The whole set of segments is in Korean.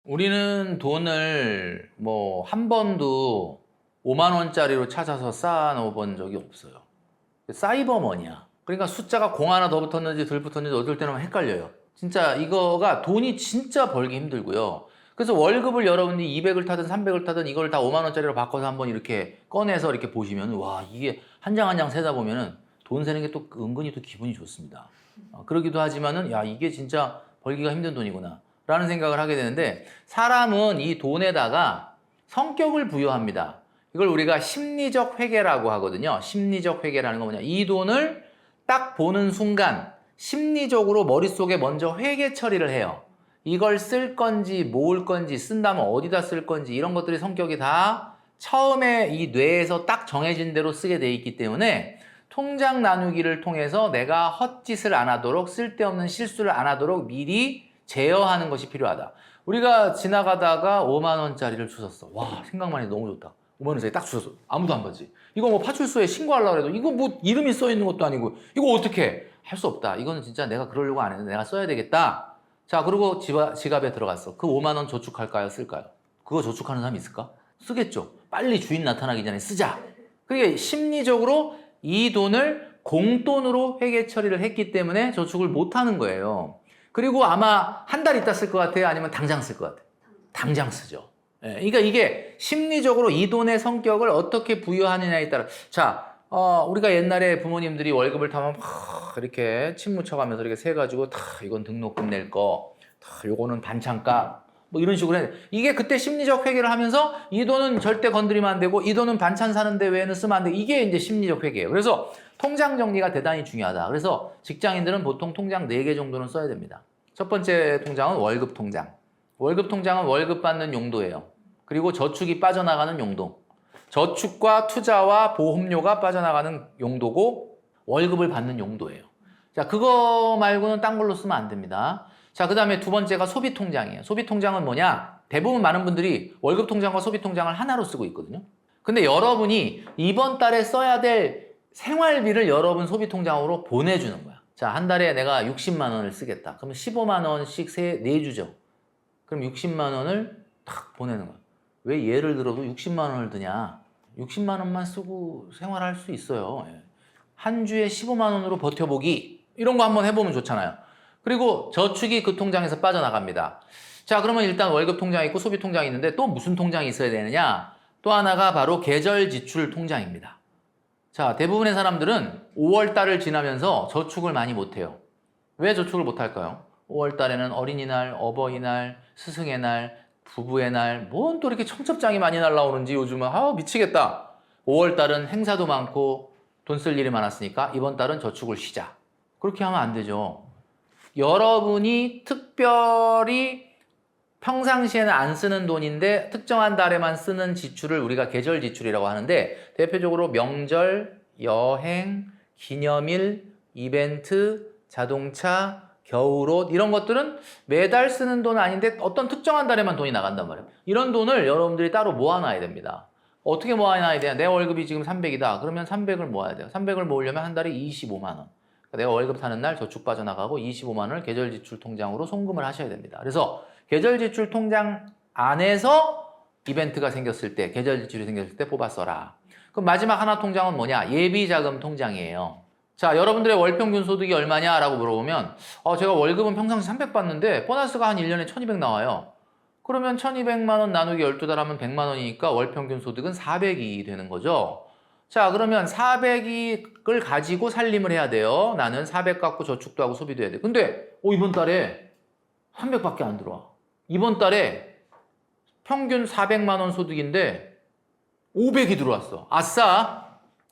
우리는 돈을 뭐 한 번도 5만 원짜리로 찾아서 쌓아놓은 적이 없어요. 사이버머니야. 그러니까 숫자가 공 하나 더 붙었는지 덜 붙었는지 어떨 때는 헷갈려요. 진짜 이거가 돈이 진짜 벌기 힘들고요. 그래서 월급을 여러분이 200을 타든 300을 타든 이걸 다 5만 원짜리로 바꿔서 한번 이렇게 꺼내서 이렇게 보시면 와, 이게 한 장 한 장 세다 보면은 돈 세는 게 또 은근히 또 기분이 좋습니다. 그러기도 하지만은 야, 이게 진짜 벌기가 힘든 돈이구나 라는 생각을 하게 되는데, 사람은 이 돈에다가 성격을 부여합니다. 이걸 우리가 심리적 회계라고 하거든요. 심리적 회계라는 건 뭐냐, 이 돈을 딱 보는 순간 심리적으로 머릿속에 먼저 회계 처리를 해요. 이걸 쓸 건지 모을 건지, 쓴다면 어디다 쓸 건지, 이런 것들이 성격이 다 처음에 이 뇌에서 딱 정해진 대로 쓰게 돼 있기 때문에 통장 나누기를 통해서 내가 헛짓을 안 하도록, 쓸데없는 실수를 안 하도록 미리 제어하는 것이 필요하다. 우리가 지나가다가 5만 원짜리를 주웠어. 와, 생각만 해도 너무 좋다. 5만 원짜리 딱 주웠어. 아무도 안 받지. 이거 뭐 파출소에 신고하려고 해도 이거 뭐 이름이 써 있는 것도 아니고 이거 어떻게 할 수 없다. 이거는 진짜 내가 그러려고 안 했는데 내가 써야 되겠다. 자, 그리고 지갑에 들어갔어. 그 5만 원 저축할까요? 쓸까요? 그거 저축하는 사람이 있을까? 쓰겠죠. 빨리 주인 나타나기 전에 쓰자. 그게 심리적으로 이 돈을 공돈으로 회계 처리를 했기 때문에 저축을 못 하는 거예요. 그리고 아마 한 달 있다 쓸 것 같아요? 아니면 당장 쓸 것 같아요? 당장 쓰죠. 예, 그러니까 이게 심리적으로 이 돈의 성격을 어떻게 부여하느냐에 따라. 자, 우리가 옛날에 부모님들이 월급을 타면 막 이렇게 침 묻혀가면서 이렇게 세가지고 이건 등록금 낼 거, 요거는 반찬값, 뭐 이런 식으로 해. 이게 그때 심리적 회계를 하면서 이 돈은 절대 건드리면 안 되고 이 돈은 반찬 사는데 외에는 쓰면 안 돼. 이게 이제 심리적 회계예요. 그래서 통장 정리가 대단히 중요하다. 그래서 직장인들은 보통 통장 4개 정도는 써야 됩니다. 첫 번째 통장은 월급 통장. 월급 통장은 월급 받는 용도예요. 그리고 저축이 빠져나가는 용도. 저축과 투자와 보험료가 빠져나가는 용도고 월급을 받는 용도예요. 자, 그거 말고는 딴 걸로 쓰면 안 됩니다. 자, 그 다음에 두 번째가 소비 통장이에요. 소비 통장은 뭐냐? 대부분 많은 분들이 월급 통장과 소비 통장을 하나로 쓰고 있거든요. 근데 여러분이 이번 달에 써야 될 생활비를 여러분 소비 통장으로 보내주는 거야. 자, 한 달에 내가 60만 원을 쓰겠다. 그러면 15만 원씩 내주죠. 그럼 60만 원을 탁 보내는 거야. 왜 예를 들어도 60만 원을 드냐? 60만 원만 쓰고 생활할 수 있어요. 한 주에 15만 원으로 버텨보기. 이런 거 한번 해보면 좋잖아요. 그리고 저축이 그 통장에서 빠져나갑니다. 자, 그러면 일단 월급 통장이 있고 소비 통장이 있는데 또 무슨 통장이 있어야 되느냐? 또 하나가 바로 계절 지출 통장입니다. 자, 대부분의 사람들은 5월 달을 지나면서 저축을 많이 못해요. 왜 저축을 못할까요? 5월 달에는 어린이날, 어버이날, 스승의 날, 부부의 날, 뭔 또 이렇게 청첩장이 많이 날라오는지 요즘은 미치겠다. 5월 달은 행사도 많고 돈 쓸 일이 많았으니까 이번 달은 저축을 쉬자. 그렇게 하면 안 되죠. 여러분이 특별히 평상시에는 안 쓰는 돈인데 특정한 달에만 쓰는 지출을 우리가 계절 지출이라고 하는데, 대표적으로 명절, 여행, 기념일, 이벤트, 자동차, 겨울옷, 이런 것들은 매달 쓰는 돈 아닌데 어떤 특정한 달에만 돈이 나간단 말이에요. 이런 돈을 여러분들이 따로 모아놔야 됩니다. 어떻게 모아놔야 돼요? 내 월급이 지금 300이다. 그러면 300을 모아야 돼요. 300을 모으려면 한 달에 25만 원. 내가 월급 타는 날 저축 빠져나가고 25만 원을 계절 지출 통장으로 송금을 하셔야 됩니다. 그래서 계절 지출 통장 안에서 이벤트가 생겼을 때, 계절 지출이 생겼을 때 뽑아 써라. 그럼 마지막 하나 통장은 뭐냐? 예비자금 통장이에요. 자, 여러분들의 월 평균 소득이 얼마냐라고 물어보면 제가 월급은 평상시 300 받는데 보너스가 한 1년에 1200 나와요. 그러면 1200만 원 나누기 12달 하면 100만 원이니까 월 평균 소득은 400이 되는 거죠. 자, 그러면 400을 가지고 살림을 해야 돼요. 나는 400 갖고 저축도 하고 소비도 해야 돼. 근데 이번 달에 300밖에 안 들어와. 이번 달에 평균 400만 원 소득인데 500이 들어왔어. 아싸!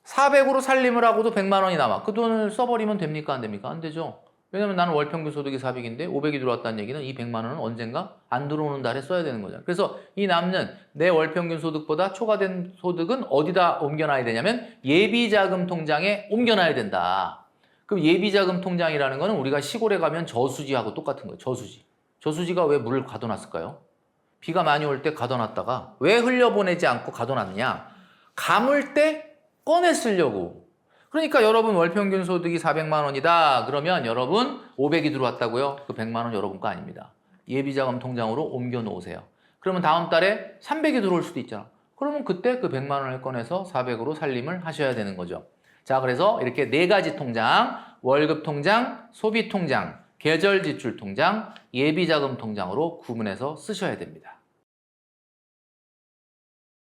400으로 살림을 하고도 100만 원이 남아. 그 돈을 써버리면 됩니까? 안 됩니까? 안 되죠. 왜냐면 나는 월 평균 소득이 400인데 500이 들어왔다는 얘기는 이 100만 원은 언젠가 안 들어오는 달에 써야 되는 거잖아. 그래서 이 남는 내 월 평균 소득보다 초과된 소득은 어디다 옮겨놔야 되냐면 예비자금 통장에 옮겨놔야 된다. 그럼 예비자금 통장이라는 거는 우리가 시골에 가면 저수지하고 똑같은 거예요. 저수지. 저수지가 왜 물을 가둬놨을까요? 비가 많이 올 때 가둬놨다가 왜 흘려보내지 않고 가둬놨느냐? 감을 때 꺼내 쓰려고. 그러니까 여러분 월평균 소득이 400만 원이다. 그러면 여러분 500이 들어왔다고요? 그 100만 원 여러분 거 아닙니다. 예비자금 통장으로 옮겨 놓으세요. 그러면 다음 달에 300이 들어올 수도 있잖아. 그러면 그때 그 100만 원을 꺼내서 400으로 살림을 하셔야 되는 거죠. 자, 그래서 이렇게 네 가지 통장, 월급 통장, 소비 통장, 계절 지출 통장, 예비자금 통장으로 구분해서 쓰셔야 됩니다.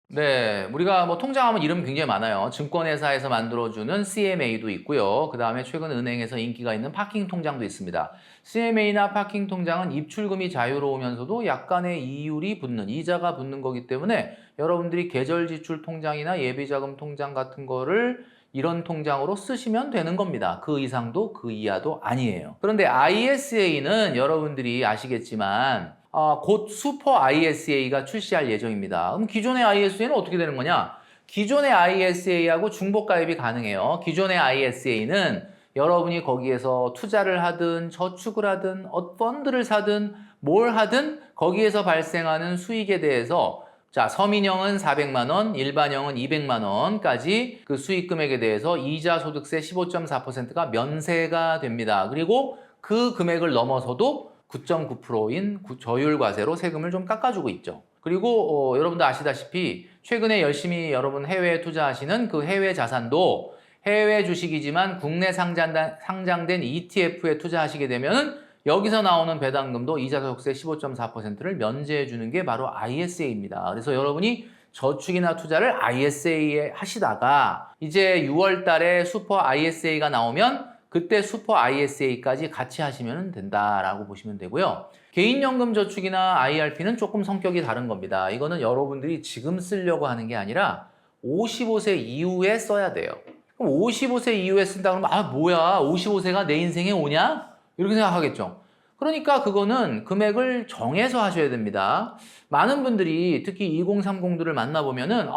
네, 우리가 뭐 통장하면 이름 굉장히 많아요. 증권회사에서 만들어주는 CMA도 있고요. 그 다음에 최근 은행에서 인기가 있는 파킹 통장도 있습니다. CMA나 파킹 통장은 입출금이 자유로우면서도 약간의 이율이 붙는, 이자가 붙는 거기 때문에 여러분들이 계절 지출 통장이나 예비자금 통장 같은 거를 이런 통장으로 쓰시면 되는 겁니다. 그 이상도 그 이하도 아니에요. 그런데 ISA는 여러분들이 아시겠지만 곧 슈퍼 ISA가 출시할 예정입니다. 그럼 기존의 ISA는 어떻게 되는 거냐? 기존의 ISA하고 중복가입이 가능해요. 기존의 ISA는 여러분이 거기에서 투자를 하든 저축을 하든 펀드를 사든 뭘 하든 거기에서 발생하는 수익에 대해서 자, 서민형은 400만 원, 일반형은 200만 원까지 그 수익 금액에 대해서 이자 소득세 15.4%가 면세가 됩니다. 그리고 그 금액을 넘어서도 9.9%인 저율과세로 세금을 좀 깎아주고 있죠. 그리고 여러분도 아시다시피 최근에 열심히 여러분 해외에 투자하시는 그 해외 자산도 해외 주식이지만 국내 상장된 ETF에 투자하시게 되면은 여기서 나오는 배당금도 이자소득세 15.4%를 면제해 주는 게 바로 ISA입니다. 그래서 여러분이 저축이나 투자를 ISA에 하시다가 이제 6월 달에 슈퍼 ISA가 나오면 그때 슈퍼 ISA까지 같이 하시면 된다라고 보시면 되고요. 개인연금 저축이나 IRP는 조금 성격이 다른 겁니다. 이거는 여러분들이 지금 쓰려고 하는 게 아니라 55세 이후에 써야 돼요. 그럼 55세 이후에 쓴다 그러면 뭐야 55세가 내 인생에 오냐? 이렇게 생각하겠죠. 그러니까 그거는 금액을 정해서 하셔야 됩니다. 많은 분들이 특히 2030들을 만나보면은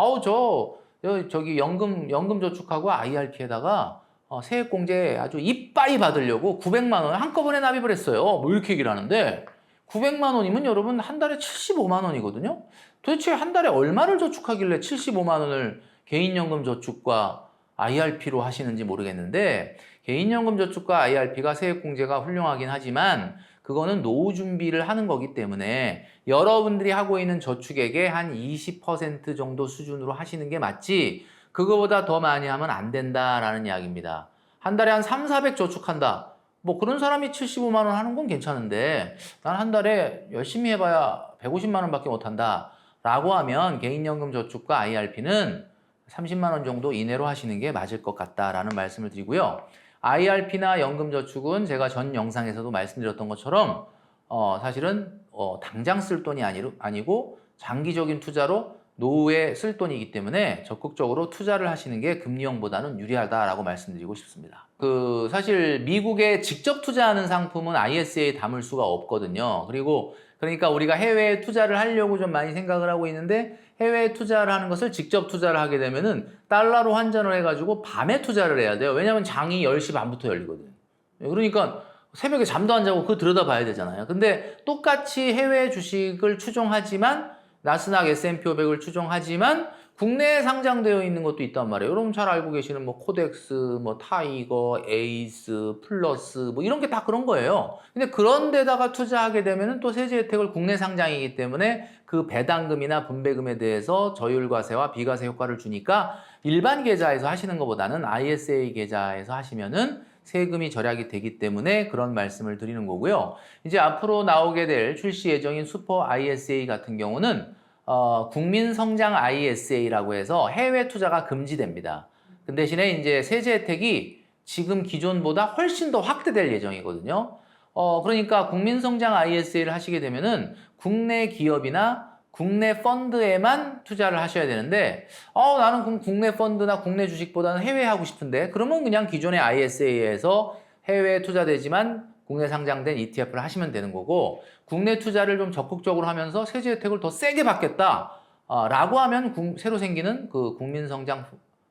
저기 연금 저축하고 IRP에다가 세액공제 아주 이빠이 받으려고 900만 원을 한꺼번에 납입을 했어요. 뭐 이렇게 얘기를 하는데 900만 원이면 여러분 한 달에 75만 원이거든요. 도대체 한 달에 얼마를 저축하길래 75만 원을 개인연금 저축과 IRP로 하시는지 모르겠는데 개인연금 저축과 IRP가 세액공제가 훌륭하긴 하지만 그거는 노후 준비를 하는 거기 때문에 여러분들이 하고 있는 저축액의 한 20% 정도 수준으로 하시는 게 맞지 그거보다 더 많이 하면 안 된다라는 이야기입니다. 한 달에 한 3, 400 저축한다. 뭐 그런 사람이 75만 원 하는 건 괜찮은데 난 한 달에 열심히 해봐야 150만 원밖에 못 한다. 라고 하면 개인연금 저축과 IRP는 30만 원 정도 이내로 하시는 게 맞을 것 같다라는 말씀을 드리고요. IRP나 연금저축은 제가 전 영상에서도 말씀드렸던 것처럼 사실은 당장 쓸 돈이 아니고 장기적인 투자로 노후에 쓸 돈이기 때문에 적극적으로 투자를 하시는 게 금리형보다는 유리하다라고 말씀드리고 싶습니다. 사실 미국에 직접 투자하는 상품은 ISA에 담을 수가 없거든요. 그러니까 우리가 해외에 투자를 하려고 좀 많이 생각을 하고 있는데 해외에 투자를 하는 것을 직접 투자를 하게 되면은 달러로 환전을 해가지고 밤에 투자를 해야 돼요. 왜냐하면 장이 10시 반부터 열리거든. 그러니까 새벽에 잠도 안 자고 그거 들여다봐야 되잖아요. 근데 똑같이 해외 주식을 추종하지만 나스닥 S&P 500을 추종하지만 국내에 상장되어 있는 것도 있단 말이에요. 여러분 잘 알고 계시는 뭐 코덱스, 뭐 타이거, 에이스, 플러스 뭐 이런 게 다 그런 거예요. 근데 그런 데다가 투자하게 되면은 또 세제 혜택을 국내 상장이기 때문에 그 배당금이나 분배금에 대해서 저율과세와 비과세 효과를 주니까 일반 계좌에서 하시는 것보다는 ISA 계좌에서 하시면은 세금이 절약이 되기 때문에 그런 말씀을 드리는 거고요. 이제 앞으로 나오게 될 출시 예정인 슈퍼 ISA 같은 경우는 국민성장 ISA라고 해서 해외 투자가 금지됩니다. 그 대신에 이제 세제 혜택이 지금 기존보다 훨씬 더 확대될 예정이거든요. 그러니까 국민성장 ISA를 하시게 되면은 국내 기업이나 국내 펀드에만 투자를 하셔야 되는데 나는 국내 펀드나 국내 주식보다는 해외 하고 싶은데 그러면 그냥 기존의 ISA에서 해외에 투자되지만 국내 상장된 ETF를 하시면 되는 거고 국내 투자를 좀 적극적으로 하면서 세제 혜택을 더 세게 받겠다 라고 하면 새로 생기는 그 국민성장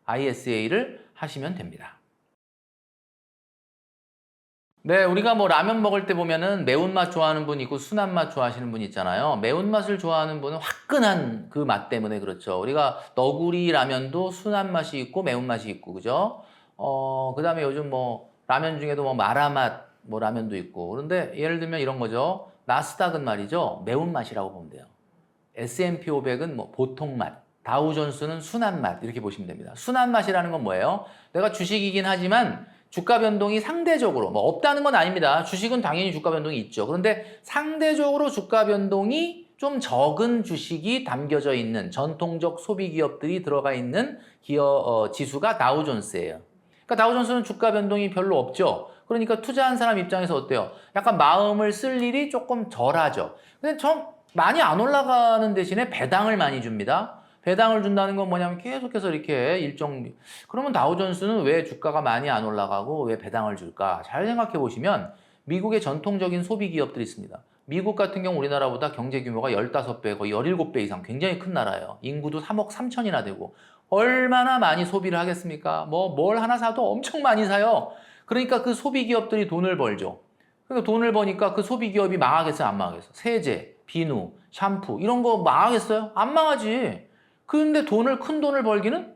ISA를 하시면 됩니다. 네, 우리가 뭐 라면 먹을 때 보면은 매운맛 좋아하는 분 있고 순한 맛 좋아하시는 분 있잖아요. 매운맛을 좋아하는 분은 화끈한 그 맛 때문에 그렇죠. 우리가 너구리 라면도 순한 맛이 있고 매운맛이 있고, 그죠? 그다음에 요즘 뭐 라면 중에도 뭐 마라맛 뭐 라면도 있고. 그런데 예를 들면 이런 거죠. 나스닥은 말이죠. 매운맛이라고 보면 돼요. S&P 500은 뭐 보통 맛, 다우존스는 순한 맛 이렇게 보시면 됩니다. 순한 맛이라는 건 뭐예요? 내가 주식이긴 하지만 주가 변동이 상대적으로 뭐 없다는 건 아닙니다. 주식은 당연히 주가 변동이 있죠. 그런데 상대적으로 주가 변동이 좀 적은 주식이 담겨져 있는 전통적 소비 기업들이 들어가 있는 지수가 다우존스예요. 그러니까 다우존스는 주가 변동이 별로 없죠. 그러니까 투자한 사람 입장에서 어때요? 약간 마음을 쓸 일이 조금 덜하죠. 근데 많이 안 올라가는 대신에 배당을 많이 줍니다. 배당을 준다는 건 뭐냐면 계속해서 이렇게 그러면 다우존스는 왜 주가가 많이 안 올라가고 왜 배당을 줄까? 잘 생각해 보시면 미국의 전통적인 소비 기업들이 있습니다. 미국 같은 경우 우리나라보다 경제 규모가 15배, 거의 17배 이상 굉장히 큰 나라예요. 인구도 3억 3천이나 되고 얼마나 많이 소비를 하겠습니까? 뭘 하나 사도 엄청 많이 사요. 그러니까 그 소비 기업들이 돈을 벌죠. 그러니까 돈을 버니까 그 소비 기업이 망하겠어요? 안 망하겠어요? 세제, 비누, 샴푸 이런 거 망하겠어요? 안 망하지. 그런데 큰 돈을 벌기는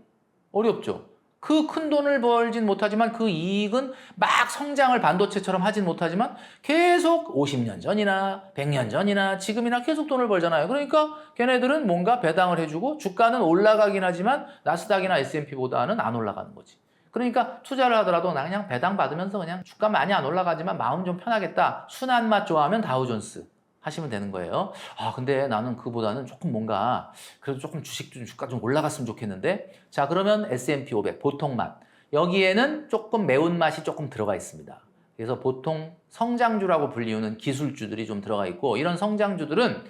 어렵죠. 그 큰 돈을 벌진 못하지만 그 이익은 막 성장을 반도체처럼 하진 못하지만 계속 50년 전이나 100년 전이나 지금이나 계속 돈을 벌잖아요. 그러니까 걔네들은 뭔가 배당을 해주고 주가는 올라가긴 하지만 나스닥이나 S&P보다는 안 올라가는 거지. 그러니까 투자를 하더라도 나 그냥 배당 받으면서 그냥 주가 많이 안 올라가지만 마음 좀 편하겠다. 순한 맛 좋아하면 다우존스 하시면 되는 거예요. 근데 나는 그보다는 조금 뭔가 그래도 조금 주가 좀 올라갔으면 좋겠는데 자 그러면 S&P 500 보통 맛 여기에는 조금 매운맛이 조금 들어가 있습니다. 그래서 보통 성장주라고 불리우는 기술주들이 좀 들어가 있고 이런 성장주들은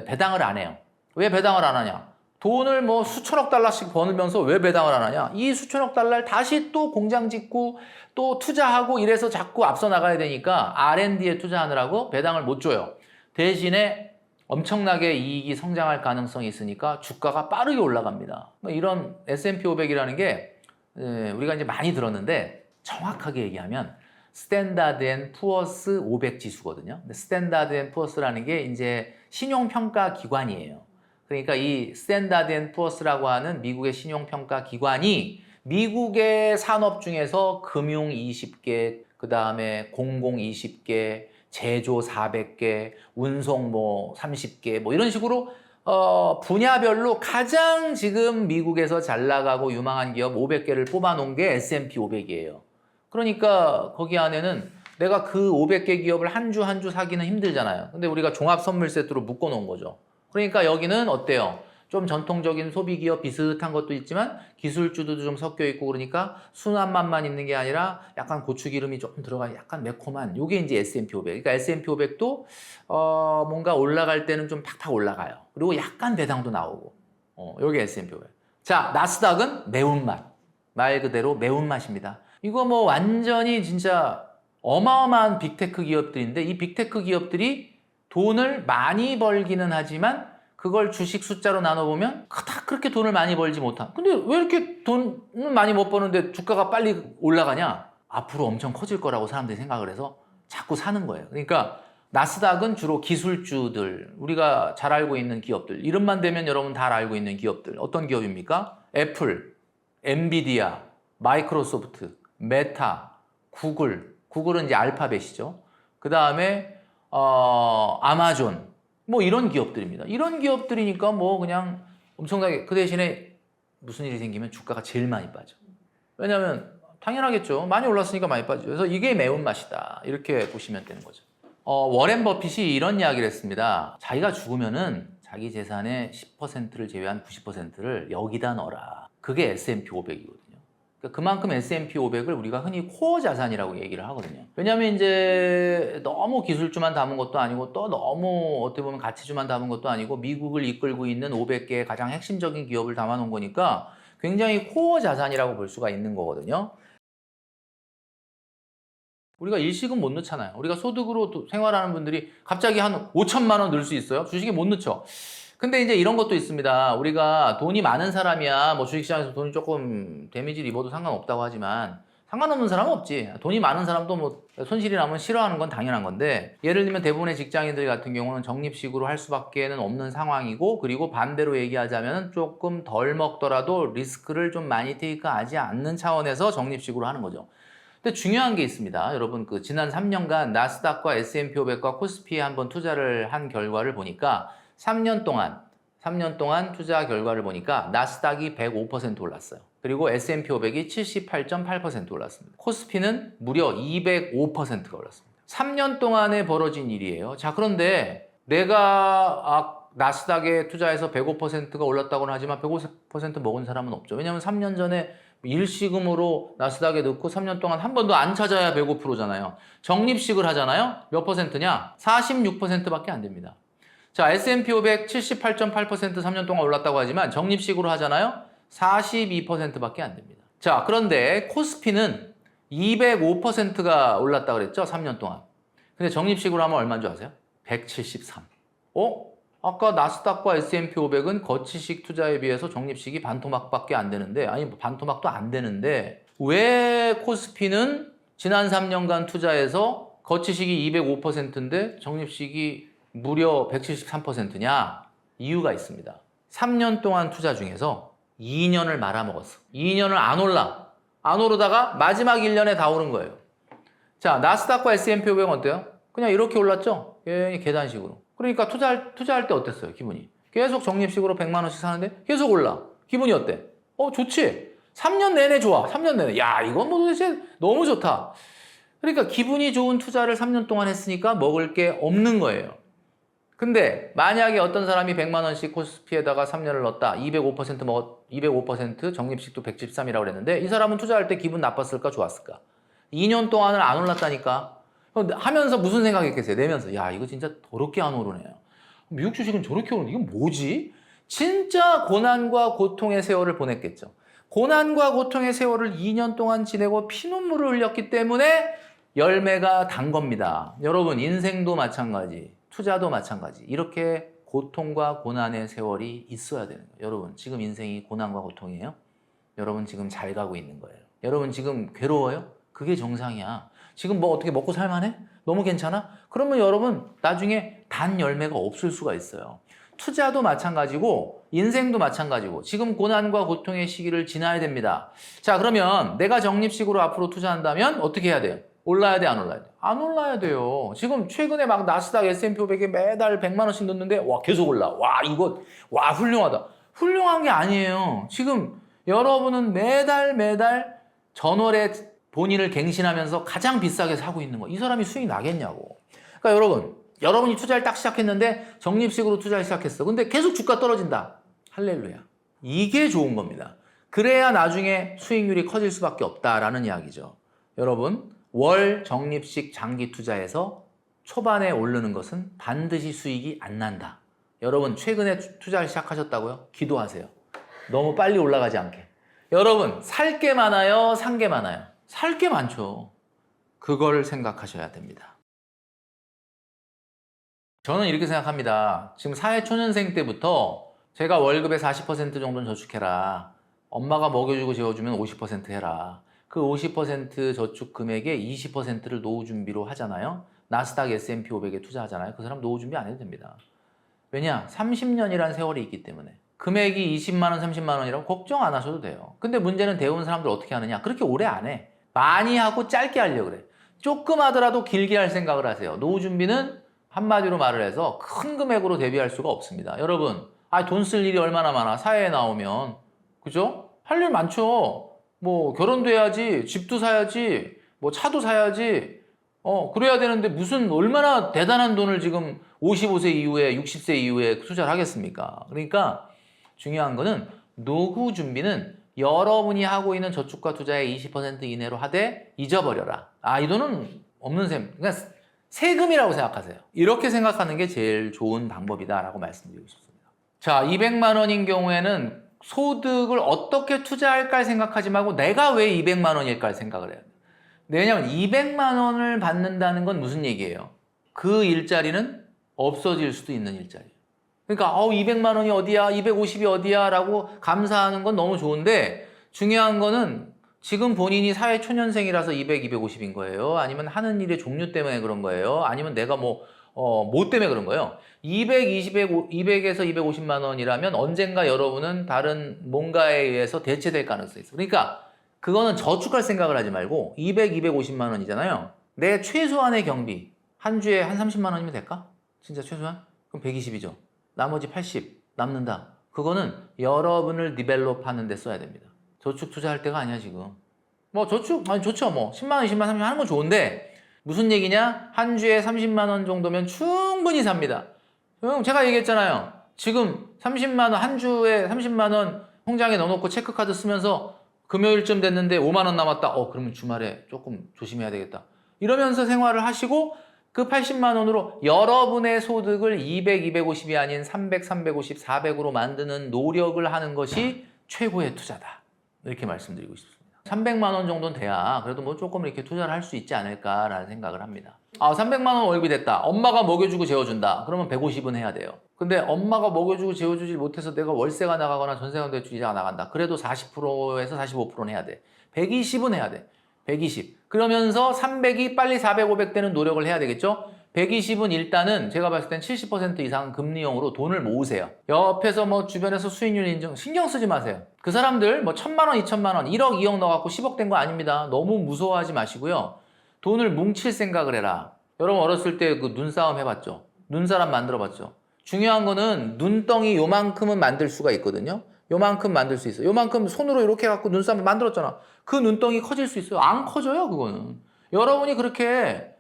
배당을 안 해요. 왜 배당을 안 하냐? 돈을 뭐 수천억 달러씩 버면서 왜 배당을 안 하냐? 이 수천억 달러를 다시 또 공장 짓고 또 투자하고 이래서 자꾸 앞서 나가야 되니까 R&D에 투자하느라고 배당을 못 줘요. 대신에 엄청나게 이익이 성장할 가능성이 있으니까 주가가 빠르게 올라갑니다. 이런 S&P 500이라는 게 우리가 이제 많이 들었는데 정확하게 얘기하면 스탠다드 앤 푸어스 500 지수거든요. 스탠다드 앤 푸어스라는 게 이제 신용평가 기관이에요. 그러니까 이 스탠다드 앤 푸어스라고 하는 미국의 신용평가 기관이 미국의 산업 중에서 금융 20개, 그 다음에 공공 20개, 제조 400개, 운송 30개 이런 식으로 분야별로 가장 지금 미국에서 잘 나가고 유망한 기업 500개를 뽑아놓은 게 S&P 500이에요. 그러니까 거기 안에는 내가 그 500개 기업을 한 주 한 주 사기는 힘들잖아요. 근데 우리가 종합 선물 세트로 묶어놓은 거죠. 그러니까 여기는 어때요? 좀 전통적인 소비 기업 비슷한 것도 있지만 기술주도 좀 섞여 있고 그러니까 순한 맛만 있는 게 아니라 약간 고추기름이 조금 들어간 약간 매콤한 요게 이제 S&P 500. 그러니까 S&P 500도 뭔가 올라갈 때는 좀 탁탁 올라가요. 그리고 약간 배당도 나오고. 요게 S&P 500. 자, 나스닥은 매운맛. 말 그대로 매운맛입니다. 이거 완전히 진짜 어마어마한 빅테크 기업들인데 이 빅테크 기업들이 돈을 많이 벌기는 하지만 그걸 주식 숫자로 나눠보면 다 그렇게 돈을 많이 벌지 못한. 근데 왜 이렇게 돈을 많이 못 버는데 주가가 빨리 올라가냐? 앞으로 엄청 커질 거라고 사람들이 생각을 해서 자꾸 사는 거예요. 그러니까 나스닥은 주로 기술주들, 우리가 잘 알고 있는 기업들, 이름만 대면 여러분 다 알고 있는 기업들. 어떤 기업입니까? 애플, 엔비디아, 마이크로소프트, 메타, 구글은 이제 알파벳이죠. 그 다음에 아마존, 이런 기업들입니다. 이런 기업들이니까 그냥 엄청나게 그 대신에 무슨 일이 생기면 주가가 제일 많이 빠져. 왜냐하면 당연하겠죠. 많이 올랐으니까 많이 빠지죠. 그래서 이게 매운맛이다. 이렇게 보시면 되는 거죠. 워렌 버핏이 이런 이야기를 했습니다. 자기가 죽으면은 자기 재산의 10%를 제외한 90%를 여기다 넣어라. 그게 S&P 500이거든요. 그만큼 S&P 500을 우리가 흔히 코어 자산이라고 얘기를 하거든요. 왜냐하면 이제 너무 기술주만 담은 것도 아니고 또 너무 어떻게 보면 가치주만 담은 것도 아니고 미국을 이끌고 있는 500개의 가장 핵심적인 기업을 담아놓은 거니까 굉장히 코어 자산이라고 볼 수가 있는 거거든요. 우리가 일식은 못 넣잖아요. 우리가 소득으로 생활하는 분들이 갑자기 한 5천만 원 넣을 수 있어요? 주식에 못 넣죠. 근데 이제 이런 것도 있습니다. 우리가 돈이 많은 사람이야 주식시장에서 돈이 조금 데미지를 입어도 상관없다고 하지만 상관없는 사람은 없지. 돈이 많은 사람도 손실이 나면 싫어하는 건 당연한 건데 예를 들면 대부분의 직장인들 같은 경우는 적립식으로 할 수밖에 없는 상황이고 그리고 반대로 얘기하자면 조금 덜 먹더라도 리스크를 좀 많이 테이크하지 않는 차원에서 적립식으로 하는 거죠. 근데 중요한 게 있습니다. 여러분 그 지난 3년간 나스닥과 S&P 500과 코스피에 한번 투자를 한 결과를 보니까 3년 동안 투자 결과를 보니까 나스닥이 105% 올랐어요. 그리고 S&P 500이 78.8% 올랐습니다. 코스피는 무려 205%가 올랐습니다. 3년 동안에 벌어진 일이에요. 자, 그런데 내가 나스닥에 투자해서 105%가 올랐다고는 하지만 105% 먹은 사람은 없죠. 왜냐하면 3년 전에 일시금으로 나스닥에 넣고 3년 동안 한 번도 안 찾아야 105%잖아요. 적립식을 하잖아요. 몇 퍼센트냐? 46%밖에 안 됩니다. 자, S&P 500 78.8% 3년 동안 올랐다고 하지만 적립식으로 하잖아요. 42%밖에 안 됩니다. 자, 그런데 코스피는 205%가 올랐다고 그랬죠? 3년 동안. 근데 적립식으로 하면 얼마인 줄 아세요? 173. 아까 나스닥과 S&P 500은 거치식 투자에 비해서 적립식이 반토막밖에 안 되는데, 아니 반토막도 안 되는데 왜 코스피는 지난 3년간 투자해서 거치식이 205%인데 적립식이 무려 173%냐? 이유가 있습니다. 3년 동안 투자 중에서 2년을 말아먹었어. 2년을 안 오르다가 마지막 1년에 다 오른 거예요. 자, 나스닥과 S&P 500은 어때요? 그냥 이렇게 올랐죠? 계단식으로. 그러니까 투자할 때 어땠어요? 기분이. 계속 적립식으로 100만 원씩 사는데 계속 올라. 기분이 어때? 좋지. 3년 내내 좋아. 3년 내내. 야, 이건 뭐 도대체 너무 좋다. 그러니까 기분이 좋은 투자를 3년 동안 했으니까 먹을 게 없는 거예요. 근데 만약에 어떤 사람이 100만 원씩 코스피에다가 3년을 넣었다. 205% 적립식도 113이라고 그랬는데 이 사람은 투자할 때 기분 나빴을까 좋았을까? 2년 동안을 안 올랐다니까. 하면서 무슨 생각했겠어요? 내면서 야, 이거 진짜 더럽게 안 오르네요. 미국 주식은 저렇게 오르네. 이건 뭐지? 진짜 고난과 고통의 세월을 보냈겠죠. 고난과 고통의 세월을 2년 동안 지내고 피눈물을 흘렸기 때문에 열매가 단 겁니다. 여러분, 인생도 마찬가지, 투자도 마찬가지. 이렇게 고통과 고난의 세월이 있어야 되는 거예요. 여러분, 지금 인생이 고난과 고통이에요? 여러분 지금 잘 가고 있는 거예요. 여러분 지금 괴로워요? 그게 정상이야. 지금 뭐 어떻게 먹고 살만해? 너무 괜찮아? 그러면 여러분 나중에 단 열매가 없을 수가 있어요. 투자도 마찬가지고 인생도 마찬가지고 지금 고난과 고통의 시기를 지나야 됩니다. 자, 그러면 내가 적립식으로 앞으로 투자한다면 어떻게 해야 돼요? 올라야 돼, 안 올라야 돼? 안 올라야 돼요. 지금 최근에 막 나스닥 S&P 500에 매달 100만 원씩 넣는데 와, 계속 올라. 와, 훌륭하다. 훌륭한 게 아니에요. 지금 여러분은 매달 전월에 본인을 갱신하면서 가장 비싸게 사고 있는 거. 이 사람이 수익 나겠냐고. 그러니까 여러분이 투자를 딱 시작했는데 적립식으로 투자를 시작했어. 근데 계속 주가 떨어진다. 할렐루야. 이게 좋은 겁니다. 그래야 나중에 수익률이 커질 수밖에 없다라는 이야기죠. 여러분, 월 적립식 장기 투자에서 초반에 오르는 것은 반드시 수익이 안 난다. 여러분, 최근에 투자를 시작하셨다고요? 기도하세요. 너무 빨리 올라가지 않게. 여러분, 살 게 많아요? 산 게 많아요? 살 게 많죠. 그걸 생각하셔야 됩니다. 저는 이렇게 생각합니다. 지금 사회초년생 때부터 제가 월급의 40% 정도는 저축해라. 엄마가 먹여주고 재워주면 50% 해라. 그 50% 저축 금액의 20%를 노후 준비로 하잖아요. 나스닥 S&P 500에 투자하잖아요. 그 사람 노후 준비 안 해도 됩니다. 왜냐? 30년이라는 세월이 있기 때문에. 금액이 20만 원, 30만 원이라고 걱정 안 하셔도 돼요. 근데 문제는 대부분 사람들 어떻게 하느냐? 그렇게 오래 안 해. 많이 하고 짧게 하려고 그래. 조금 하더라도 길게 할 생각을 하세요. 노후 준비는 한마디로 말을 해서 큰 금액으로 대비할 수가 없습니다. 여러분, 돈 쓸 일이 얼마나 많아. 사회에 나오면. 그죠? 할 일 많죠. 뭐 결혼도 해야지, 집도 사야지, 뭐 차도 사야지. 그래야 되는데 무슨 얼마나 대단한 돈을 지금 55세 이후에 60세 이후에 투자를 하겠습니까? 그러니까 중요한 거는 노후 준비는 여러분이 하고 있는 저축과 투자의 20% 이내로 하되 잊어버려라. 이 돈은 없는 셈. 그러니까 세금이라고 생각하세요. 이렇게 생각하는 게 제일 좋은 방법이다라고 말씀드리고 싶습니다. 자, 200만 원인 경우에는 소득을 어떻게 투자할까 생각하지 말고 내가 왜 200만 원일까 생각을 해요. 왜냐하면 200만 원을 받는다는 건 무슨 얘기예요? 그 일자리는 없어질 수도 있는 일자리예요. 그러니까 200만 원이 어디야? 250이 어디야? 라고 감사하는 건 너무 좋은데 중요한 거는 지금 본인이 사회초년생이라서 200, 250인 거예요? 아니면 하는 일의 종류 때문에 그런 거예요? 아니면 내가 뭐 때문에 그런 거예요? 200에서 250만 원이라면 언젠가 여러분은 다른 뭔가에 의해서 대체될 가능성이 있어요. 그러니까 그거는 저축할 생각을 하지 말고 200, 250만 원이잖아요. 내 최소한의 경비 한 주에 한 30만 원이면 될까? 진짜 최소한? 그럼 120이죠. 나머지 80 남는다. 그거는 여러분을 디벨롭 하는 데 써야 됩니다. 저축 투자할 때가 아니야 지금. 뭐 저축 아니 좋죠. 뭐 10만 원, 20만 원, 30만 원 하는 건 좋은데 무슨 얘기냐? 한 주에 30만 원 정도면 충분히 삽니다. 형 제가 얘기했잖아요. 지금 30만 원 한 주에 30만 원 통장에 넣어놓고 체크카드 쓰면서 금요일쯤 됐는데 5만 원 남았다. 그러면 주말에 조금 조심해야 되겠다. 이러면서 생활을 하시고 그 80만 원으로 여러분의 소득을 200, 250이 아닌 300, 350, 400으로 만드는 노력을 하는 것이 최고의 투자다. 이렇게 말씀드리고 싶습니다. 300만 원 정도는 돼야 그래도 뭐 조금 이렇게 투자를 할 수 있지 않을까라는 생각을 합니다. 300만 원 월급이 됐다. 엄마가 먹여주고 재워준다. 그러면 150은 해야 돼요. 근데 엄마가 먹여주고 재워주지 못해서 내가 월세가 나가거나 전세가 대출 이자가 나간다. 그래도 40%에서 45%는 해야 돼. 120은 해야 돼. 120. 그러면서 300이 빨리 400, 500 되는 노력을 해야 되겠죠? 120은 일단은 제가 봤을 땐 70% 이상 금리용으로 돈을 모으세요. 옆에서 뭐 주변에서 수익률 인증 신경 쓰지 마세요. 그 사람들 뭐 1,000만 원, 2,000만 원, 1억, 2억 넣어갖고 10억 된 거 아닙니다. 너무 무서워하지 마시고요. 돈을 뭉칠 생각을 해라. 여러분 어렸을 때 그 눈싸움 해봤죠? 눈사람 만들어봤죠? 중요한 거는 눈덩이 요만큼은 만들 수가 있거든요. 요만큼 만들 수 있어요. 요만큼 손으로 이렇게 해갖고 눈싸움 만들었잖아. 그 눈덩이 커질 수 있어요. 안 커져요, 그거는. 여러분이 그렇게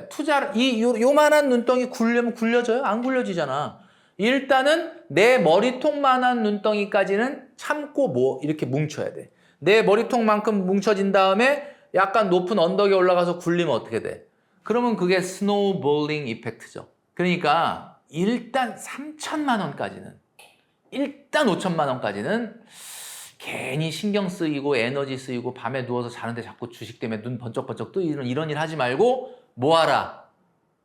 투자를 요만한 눈덩이 굴려면 굴려져요? 안 굴려지잖아. 일단은 내 머리통만한 눈덩이까지는 참고 이렇게 뭉쳐야 돼. 내 머리통만큼 뭉쳐진 다음에 약간 높은 언덕에 올라가서 굴리면 어떻게 돼? 그러면 그게 스노우볼링 이펙트죠. 그러니까 일단 3천만 원까지는 일단 5천만 원까지는 괜히 신경 쓰이고 에너지 쓰이고 밤에 누워서 자는데 자꾸 주식 때문에 눈 번쩍번쩍 뜨이는 이런 일 하지 말고 모아라.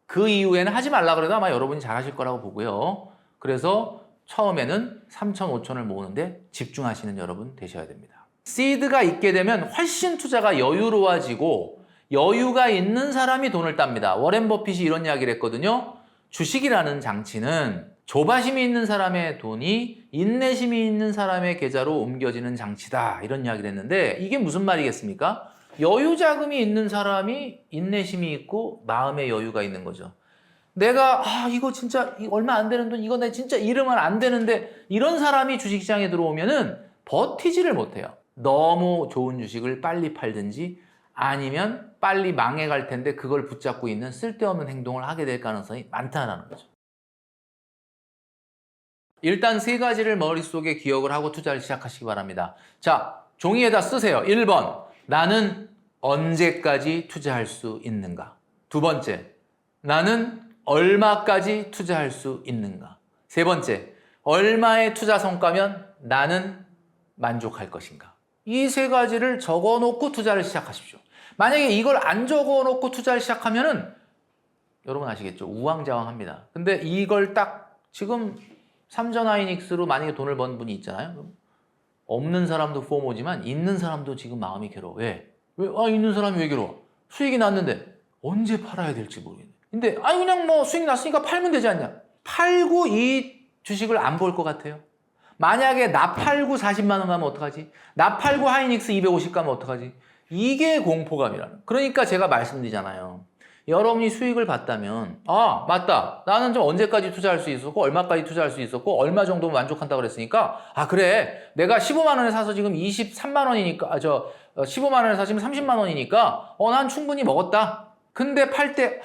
그 이후에는 하지 말라 그래도 아마 여러분이 잘하실 거라고 보고요. 그래서 처음에는 3천, 5천을 모으는데 집중하시는 여러분 되셔야 됩니다. 시드가 있게 되면 훨씬 투자가 여유로워지고 여유가 있는 사람이 돈을 땁니다. 워렌 버핏이 이런 이야기를 했거든요. 주식이라는 장치는 조바심이 있는 사람의 돈이 인내심이 있는 사람의 계좌로 옮겨지는 장치다. 이런 이야기를 했는데 이게 무슨 말이겠습니까? 여유 자금이 있는 사람이 인내심이 있고 마음의 여유가 있는 거죠. 내가 이거 진짜 얼마 안 되는 돈 이거 내 진짜 잃으면 안 되는데 이런 사람이 주식시장에 들어오면은 버티지를 못해요. 너무 좋은 주식을 빨리 팔든지 아니면 빨리 망해갈 텐데 그걸 붙잡고 있는 쓸데없는 행동을 하게 될 가능성이 많다는 거죠. 일단 세 가지를 머릿속에 기억을 하고 투자를 시작하시기 바랍니다. 자, 종이에다 쓰세요. 1번, 나는 언제까지 투자할 수 있는가? 두 번째, 나는 얼마까지 투자할 수 있는가? 세 번째, 얼마의 투자 성과면 나는 만족할 것인가? 이 세 가지를 적어놓고 투자를 시작하십시오. 만약에 이걸 안 적어놓고 투자를 시작하면은 여러분 아시겠죠? 우왕좌왕합니다. 근데 이걸 딱 지금 삼전 하이닉스로 만약에 돈을 번 분이 있잖아요. 없는 사람도 포모지만 있는 사람도 지금 마음이 괴로워. 왜? 있는 사람이 왜 괴로워? 수익이 났는데 언제 팔아야 될지 모르겠네. 근데 그냥 뭐 수익 났으니까 팔면 되지 않냐? 팔고 이 주식을 안 볼 것 같아요? 만약에 나 팔고 40만 원 가면 어떡하지? 나 팔고 하이닉스 250 가면 어떡하지? 이게 공포감이라는. 그러니까 제가 말씀드리잖아요. 여러분이 수익을 봤다면 맞다. 나는 좀 언제까지 투자할 수 있었고 얼마까지 투자할 수 있었고 얼마 정도 만족한다고 그랬으니까 그래. 내가 15만 원에 사서 지금 23만 원이니까 15만 원에 사시면 30만 원이니까 난 충분히 먹었다. 근데 팔 때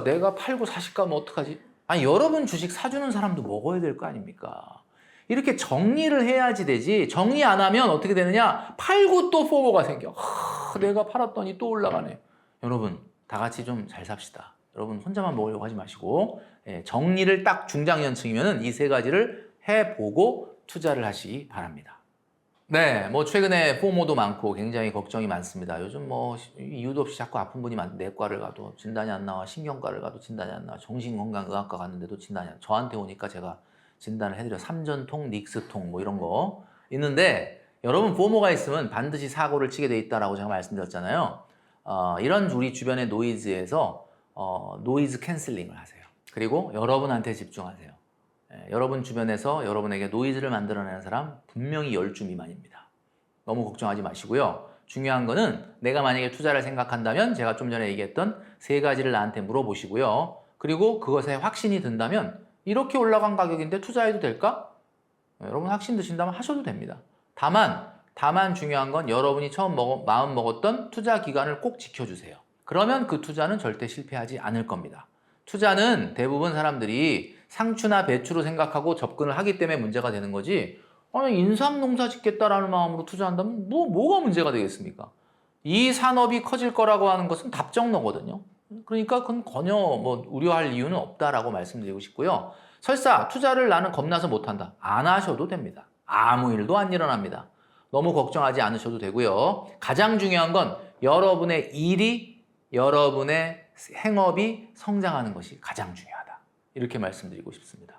내가 팔고 40 가면 어떡하지? 여러분 주식 사주는 사람도 먹어야 될 거 아닙니까? 이렇게 정리를 해야지 되지. 정리 안 하면 어떻게 되느냐? 팔고 또 포모가 생겨. 내가 팔았더니 또 올라가네. 여러분 다 같이 좀 잘 삽시다. 여러분 혼자만 먹으려고 하지 마시고 정리를 딱 중장년층이면 이 세 가지를 해보고 투자를 하시기 바랍니다. 네, 뭐 최근에 포모도 많고 굉장히 걱정이 많습니다. 요즘 뭐 이유도 없이 자꾸 아픈 분이 내과를 가도 진단이 안 나와, 신경과를 가도 진단이 안 나와, 정신건강의학과 갔는데도 진단이 안 나와. 저한테 오니까 제가 진단을 해드려. 삼전통, 닉스통 뭐 이런 거 있는데 여러분 포모가 있으면 반드시 사고를 치게 돼 있다라고 제가 말씀드렸잖아요. 이런 우리 주변의 노이즈에서 노이즈 캔슬링을 하세요. 그리고 여러분한테 집중하세요. 여러분 주변에서 여러분에게 노이즈를 만들어내는 사람 분명히 10주 미만입니다. 너무 걱정하지 마시고요. 중요한 거는 내가 만약에 투자를 생각한다면 제가 좀 전에 얘기했던 세 가지를 나한테 물어보시고요. 그리고 그것에 확신이 든다면 이렇게 올라간 가격인데 투자해도 될까? 여러분 확신 드신다면 하셔도 됩니다. 다만 중요한 건 여러분이 처음 마음 먹었던 투자 기간을 꼭 지켜주세요. 그러면 그 투자는 절대 실패하지 않을 겁니다. 투자는 대부분 사람들이 상추나 배추로 생각하고 접근을 하기 때문에 문제가 되는 거지, 아니 인삼 농사 짓겠다라는 마음으로 투자한다면 뭐가 문제가 되겠습니까? 이 산업이 커질 거라고 하는 것은 답정너거든요. 그러니까 그건 전혀 우려할 이유는 없다라고 말씀드리고 싶고요. 설사 투자를 나는 겁나서 못한다. 안 하셔도 됩니다. 아무 일도 안 일어납니다. 너무 걱정하지 않으셔도 되고요. 가장 중요한 건 여러분의 일이, 여러분의 행업이 성장하는 것이 가장 중요하다. 이렇게 말씀드리고 싶습니다.